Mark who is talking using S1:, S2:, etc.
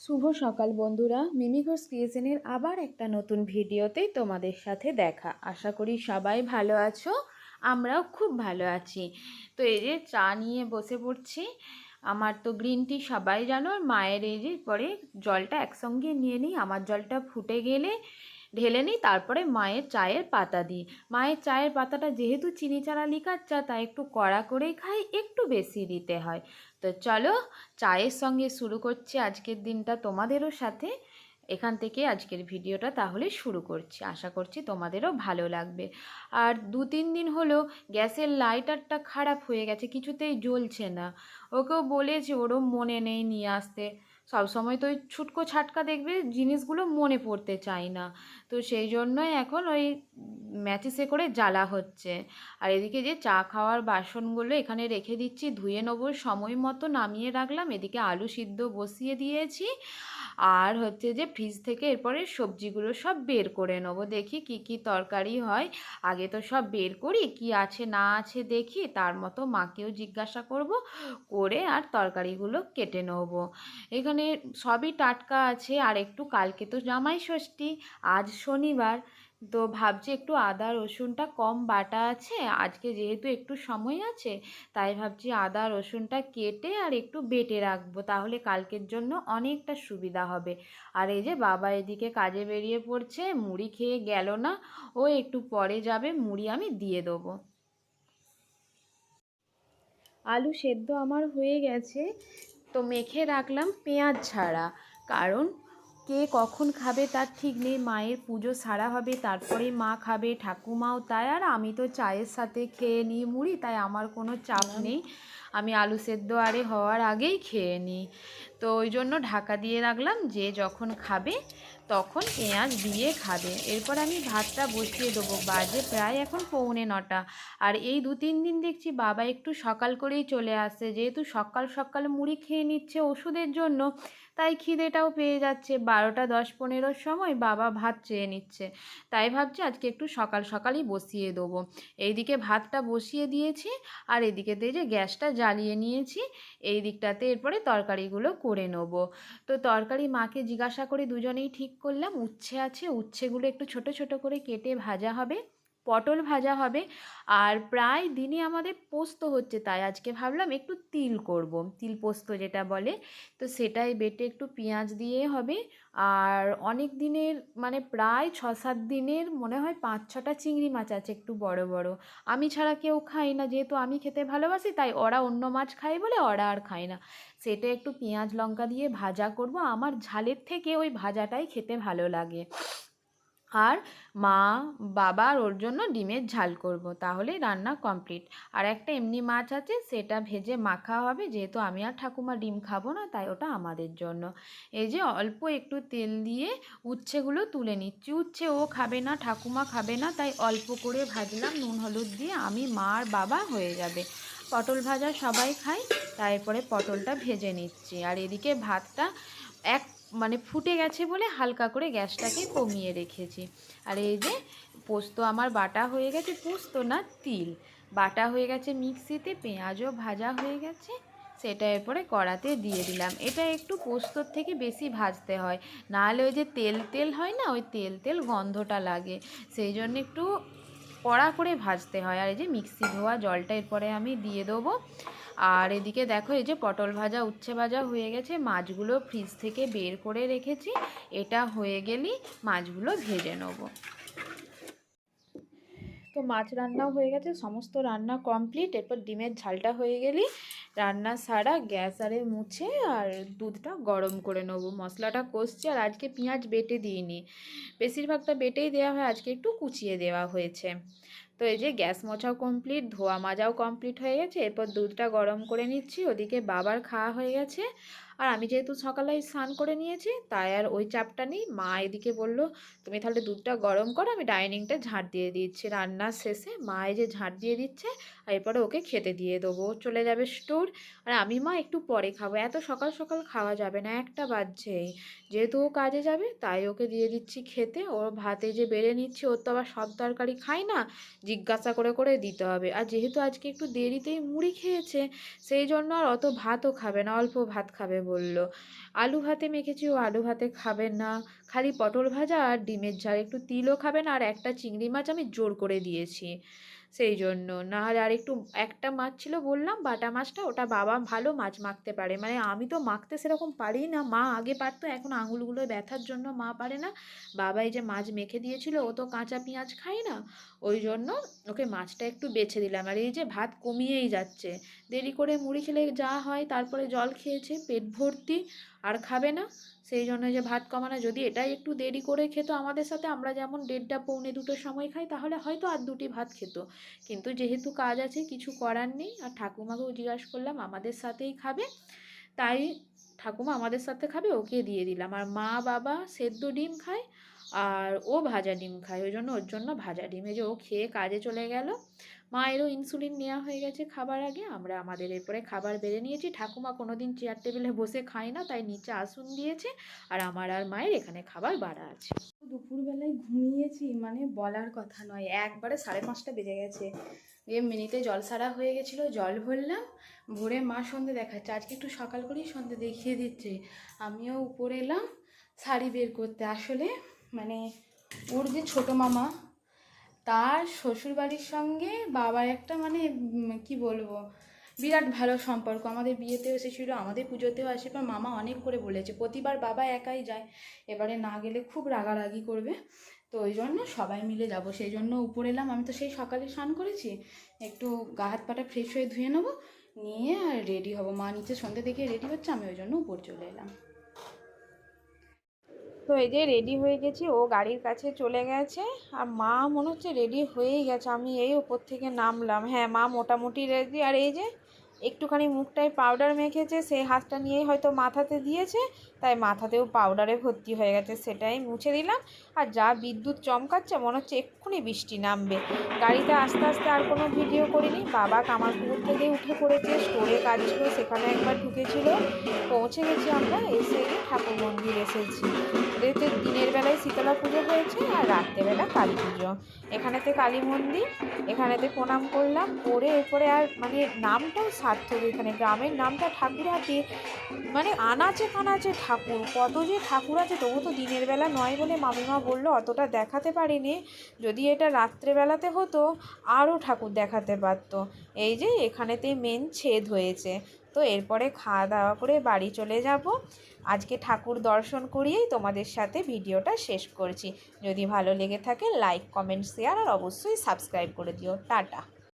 S1: শুভ সকাল বন্ধুরা, মিমি ঘোষ ক্রিয়েশনের আবার একটা নতুন ভিডিওতে তোমাদের সাথে দেখা। আশা করি সবাই ভালো আছো, আমরাও খুব ভালো আছি। তো এই যে চা নিয়ে বসে পড়ছি। আমার তো গ্রিন টি সবাই জানো, আর মায়ের এই যে পরে জলটা একসঙ্গে নিয়ে নিই। আমার জলটা ফুটে গেলে ঢেলে নিই, তারপরে মায়ের চায়ের পাতা দিই। মায়ের চায়ের পাতাটা যেহেতু চিনি ছাড়া লিকার চা, তাই একটু কড়া করেই খাই, একটু বেশি দিতে হয়। তো চলো, চায়ের সঙ্গে শুরু করছি আজকের দিনটা তোমাদেরও সাথে। এখান থেকে আজকের ভিডিওটা তাহলে শুরু করছি, আশা করছি তোমাদেরও ভালো লাগবে। আর 2-3 দিন হলো গ্যাসের লাইটারটা খারাপ হয়ে গেছে, কিছুতেই জ্বলছে না। ওকেও বলেছি, ওরও মনে নেই নিয়ে আসতে। সব সময় তো ওই ছুটকো ছাটকা দেখবে জিনিসগুলো মনে পড়তে চায় না। তো সেই জন্যই এখন ওই ম্যাচিসে করে জ্বালা হচ্ছে। আর এদিকে যে চা খাওয়ার বাসনগুলো এখানে রেখে দিচ্ছি, ধুয়ে নেবো, সময় মতো নামিয়ে রাখলাম। এদিকে আলু সিদ্ধ বসিয়ে দিয়েছি। আর হচ্ছে যে ফ্রিজ থেকে এরপরে সবজিগুলো সব বের করে নেবো, দেখি কি কি তরকারি হয়। আগে তো সব বের করি, কি আছে না আছে দেখি, তার মতো মাকেও জিজ্ঞাসা করব, করে আর তরকারিগুলো কেটে নেবো। এখানে সবই টাটকা আছে। আর একটু কালকে তো জামাই ষষ্ঠী, আজ শনিবার, তো ভাবছি একটু আদা রসুনটা কম বাটা আছে, আজকে যেহেতু একটু সময় আছে, তাই ভাবছি আদা রসুনটা কেটে আর একটু বেটে রাখবো, তাহলে কালকের জন্য অনেকটা সুবিধা হবে। আর এই যে বাবা এদিকে কাজে বেরিয়ে পড়ছে, মুড়ি খেয়ে গেল না, ও একটু পরে যাবে, মুড়ি আমি দিয়ে দেবো। আলু সেদ্ধ আমার হয়ে গেছে, তো মেখে রাখলাম পেঁয়াজ ছাড়া। কারণ কে কখন খাবে তার ঠিক নেই, মায়ের পুজো সারা হবে তারপরে মা খাবে, ঠাকুমাও তাই, আর আমি তো চায়ের সাথে খেয়ে নিই মুড়ি, তাই আমার কোনো চাপ নেই। আমি আলু সেদ্ধ আরে হওয়ার আগেই খেয়ে নিই। তো ওই জন্য ঢাকা দিয়ে রাখলাম, যে যখন খাবে তখন পেঁয়াজ দিয়ে খাবে। এরপর আমি ভাতটা বসিয়ে দেবো, বাজে প্রায় এখন 8:45। আর এই 2-3 দিন দেখছি বাবা একটু সকাল করেই চলে আসছে, যেহেতু সকাল সকাল মুড়ি খেয়ে নিচ্ছে ওষুধের জন্য, তাই খিদেটাও পেয়ে যাচ্ছে। 12:10-15 সময় বাবা ভাত চেয়ে নিচ্ছে, তাই ভাবছি আজকে একটু সকাল সকালই বসিয়ে দেবো। এইদিকে ভাতটা বসিয়ে দিয়েছি, আর এদিকে যে গ্যাসটা জ্বালিয়ে নিয়েছি, এই দিকটাতে এরপরে তরকারিগুলো করে নেব। তো তরকারি মাকে জিজ্ঞাসা করে দুজনেই ঠিক করলাম, উচ্ছে আছে, উচ্ছেগুলো একটু ছোট ছোট করে কেটে ভাজা হবে, পটল ভাজা হবে। আর প্রায় দিনই আমাদের পোস্ত হচ্ছে, তাই আজকে ভাবলাম একটু তিল করব, তিল পোস্ত যেটা বলে। তো সেটাই বেটে একটু পেঁয়াজ দিয়ে হবে। আর অনেক দিনের মানে প্রায় 6-7 দিনের মনে হয় 5-6টা চিংড়ি মাছ আছে, একটু বড় বড়। আমি ছাড়া কেউ খায় না, যেহেতু আমি খেতে ভালোবাসি, তাই ওরা অন্য মাছ খায় বলে ওরা আর খায় না। সেটা একটু পেঁয়াজ লঙ্কা দিয়ে ভাজা করব, আমার ঝালের থেকে ওই ভাজাটাই খেতে ভালো লাগে। আর মা, বাবা আর ওর জন্য ডিমের ঝাল করব, তাহলে রান্না কমপ্লিট। আর একটা এমনি মাছ আছে, সেটা ভেজে মাখা হবে, যেহেতু আমি আর ঠাকুমা ডিম খাবো না, তাই ওটা আমাদের জন্য। এই যে অল্প একটু তেল দিয়ে উচ্ছেগুলো তুলে নিচ্ছি। উচ্ছে ও খাবে না, ঠাকুমা খাবে না, তাই অল্প করে ভাজলাম নুন হলুদ দিয়ে, আমি মা আর বাবা হয়ে যাবে। পটল ভাজা সবাই খায়, তারপরে পটলটা ভেজে নিচ্ছি। আর এদিকে ভাতটা এক মানে ফুটে গেছে বলে হালকা করে গ্যাসটাকে কমিয়ে রেখেছি। আর এই যে পোস্ত আমার বাটা হয়ে গেছে, পোস্ত না তিল বাটা হয়ে গেছে মিক্সিতে, পেঁয়াজও ভাজা হয়ে গেছে, সেটা এরপরে কড়াতে দিয়ে দিলাম। এটা একটু পোস্তর থেকে বেশি ভাজতে হয়, নাহলে ওই যে তেল তেল হয় না, ওই তেল তেল গন্ধটা লাগে, সেই জন্য একটু কড়া করে ভাজতে হয়। আর এই যে মিক্সি ধোয়া জলটা এরপরে আমি দিয়ে দেবো। আর এদিকে দেখো, এই যে পটল ভাজা উচ্ছে ভাজা হয়ে গেছে, মাছগুলো ফ্রিজ থেকে বের করে রেখেছি, এটা হয়ে গেলেই মাছগুলো ভেজে নেবো। তো মাছ রান্নাও হয়ে গেছে, সমস্ত রান্না কমপ্লিট। এরপর ডিমের ঝালটা হয়ে গেলেই রান্না সারা, গ্যাস আরে মুছে আর দুধটা গরম করে নেবো। মশলাটা কষছি, আর আজকে পেঁয়াজ বেটে দিইনি, বেশিরভাগটা বেটেই দেওয়া হয়, আজকে একটু কুচিয়ে দেওয়া হয়েছে। তো এই যে গ্যাস মোছাও কমপ্লিট, ধোয়া মাজাও কমপ্লিট হয়ে গেছে। এরপর দুধটা গরম করে নিচ্ছি, ওদিকে বাবার খাওয়া হয়ে গেছে। আর আমি যেহেতু সকালে স্নান করে নিয়েছি, তাই আর ওই চাপটা নেই। মা এদিকে বলল, তুমি তাহলে দুধটা গরম করো, আমি ডাইনিংটা ঝাঁট দিয়ে দিচ্ছি। রান্নার শেষে মা এই যে ঝাঁট দিয়ে দিচ্ছে, আর এরপরে ওকে খেতে দিয়ে দেবো, চলে যাবে স্টোর। আর আমি মা একটু পরে খাবো, এত সকাল সকাল খাওয়া যাবে না, 1টা বাজছেই। যেহেতু ও কাজে যাবে, তাই ওকে দিয়ে দিচ্ছি খেতে। ওর ভাতে যে বেড়ে নিচ্ছি, ওর তো আবার সব তরকারি খায় না, জিজ্ঞাসা করে করে দিতে হবে। আর যেহেতু আজকে একটু দেরিতেই মুড়ি খেয়েছে, সেই জন্য আর অত ভাতও খাবে না, অল্প ভাত খাবে বলল। আলু ভাতে মেখেছি, ও আলু ভাতে খাবে না, খালি পটল ভাজা আর ডিমের ঝাল, একটু তিলও খাবে না, আর একটা চিংড়ি মাছ আমি জোর করে দিয়েছি সেই জন্য। না হলে আর একটু একটা মাছ ছিল বললাম, বাটা মাছটা, ওটা বাবা ভালো মাছ মাখতে পারে, মানে আমি তো মাখতে সেরকম পারি না, মা আগে পারতো, এখন আঙুলগুলো ব্যথার জন্য মা পারে না। বাবা এই যে মাছ মেখে দিয়েছিল, ও তো কাঁচা পেঁয়াজ খায় না, ওই জন্য ওকে মাছটা একটু বেছে দিলাম। আর এই যে ভাত কমিয়েই যাচ্ছে, দেরি করে মুড়ি খেলে যা হয়, তারপরে জল খেয়েছে পেট ভর্তি, আর খাবে না, সেই জন্য যে ভাত কমানো। যদি এটাই একটু দেরি করে খেত আমাদের সাথে, আমরা যেমন 1:30 পৌনে 2টোর সময় খাই, তাহলে হয়তো আর 2টি ভাত খেত, কিন্তু যেহেতু কাজ আছে কিছু করার নেই। আর ঠাকুমাকেও জিজ্ঞাসা করলাম আমাদের সাথেই খাবে, তাই ঠাকুমা আমাদের সাথে খাবে, ওকে দিয়ে দিলাম। আর মা বাবা সেদ্ধ ডিম খায়, আর ও ভাজা ডিম খায়, ওই জন্য ওর জন্য ভাজা ডিম। এই যে ও খেয়ে কাজে চলে গেল। মায়েরও ইনসুলিন নেওয়া হয়ে গেছে খাবার আগে, আমরা আমাদের এরপরে খাবার বেড়ে নিয়েছি। ঠাকুমা কোনোদিন চেয়ার টেবিলে বসে খায় না, তাই নিচে আসন দিয়েছে, আর আমার আর মায়ের এখানে খাবার বাড়া আছে। দুপুরবেলায় ঘুমিয়েছি মানে বলার কথা নয়, একবারে 5:30 বেজে গেছে। মিনিটে জল সারা হয়ে গেছিলো, জল ভরলাম, ভোরে মা সন্ধে দেখাচ্ছে, আজকে একটু সকাল করেই সন্ধে দেখিয়ে দিচ্ছে। আমিও উপরে এলাম শাড়ি বের করতে। আসলে মানে ওর যে ছোটো মামা, তার শ্বশুরবাড়ির সঙ্গে বাবার একটা মানে কি বলবো, বিরাট ভালো সম্পর্ক। আমাদের বিয়েতেও এসেছিলো, আমাদের পুজোতেও আসে, পর মামা অনেক করে বলেছে, প্রতিবার বাবা একাই যায়, এবারে না গেলে খুব রাগারাগি করবে, তো ওই জন্য সবাই মিলে যাব, সেই জন্য উপরে এলাম। আমি তো সেই সকালে স্নান করেছি, একটু গা হাত পাটা ফ্রেশ হয়ে ধুয়ে নেবো, নিয়ে আর রেডি হব। মা নিচে সন্ধ্যে থেকে রেডি হচ্ছে, আমি ওই জন্য উপর চলে এলাম। তো এই যে রেডি হয়ে গেছি, ও গাড়ির কাছে চলে গেছে, আর মা মনে হচ্ছে রেডি হয়েই গেছে, আমি এই উপর থেকে নামলাম। হ্যাঁ, মা মোটামুটি রেডি। আর এই যে একটুখানি মুখটায় পাউডার মেখেছে, সেই হাতটা নিয়েই হয়তো মাথাতে দিয়েছে, তাই মাথাতেও পাউডারে ভর্তি হয়ে গেছে, সেটাই মুছে দিলাম। আর যা বিদ্যুৎ চমকাচ্ছে, মনে হচ্ছে এক্ষুনি বৃষ্টি নামবে। গাড়িতে আস্তে আস্তে আর কোনো ভিডিও করিনি। বাবা কামারপুকুর থেকে উঠে পড়েছে, স্টোরে কাজ ছিল, সেখানে একবার ঢুকেছিল। পৌঁছে গেছি আমরা, এসে ঠাকুর মন্দির এসেছি। এতে দিনের বেলায় শীতলা পুজো হয়েছে, আর রাত্রেবেলা কালী পুজো। এখানেতে কালী মন্দির, এখানেতে প্রণাম করলাম, করে এরপরে আর মানে নামটাও সার্থক। এখানে গ্রামের নামটা ঠাকুরহাটি, মানে আনাচে কানাচে ঠাকুর, কত যে ঠাকুর আছে। তবু তো দিনের বেলা নয় বলে মামিমা বললো অতটা দেখাতে পারিনি, যদি এটা রাত্রেবেলাতে হতো আরও ঠাকুর দেখাতে পারতো। এই যে এখানেতেই মেন ছেদ হয়েছে। তো এরপরে খাওয়া দাওয়া করে বাড়ি চলে যাব। আজকে ঠাকুর দর্শন করিয়েই তোমাদের সাথে ভিডিওটা শেষ করছি। যদি ভালো লেগে থাকে লাইক, কমেন্ট, শেয়ার আর অবশ্যই সাবস্ক্রাইব করে দিও। টাটা।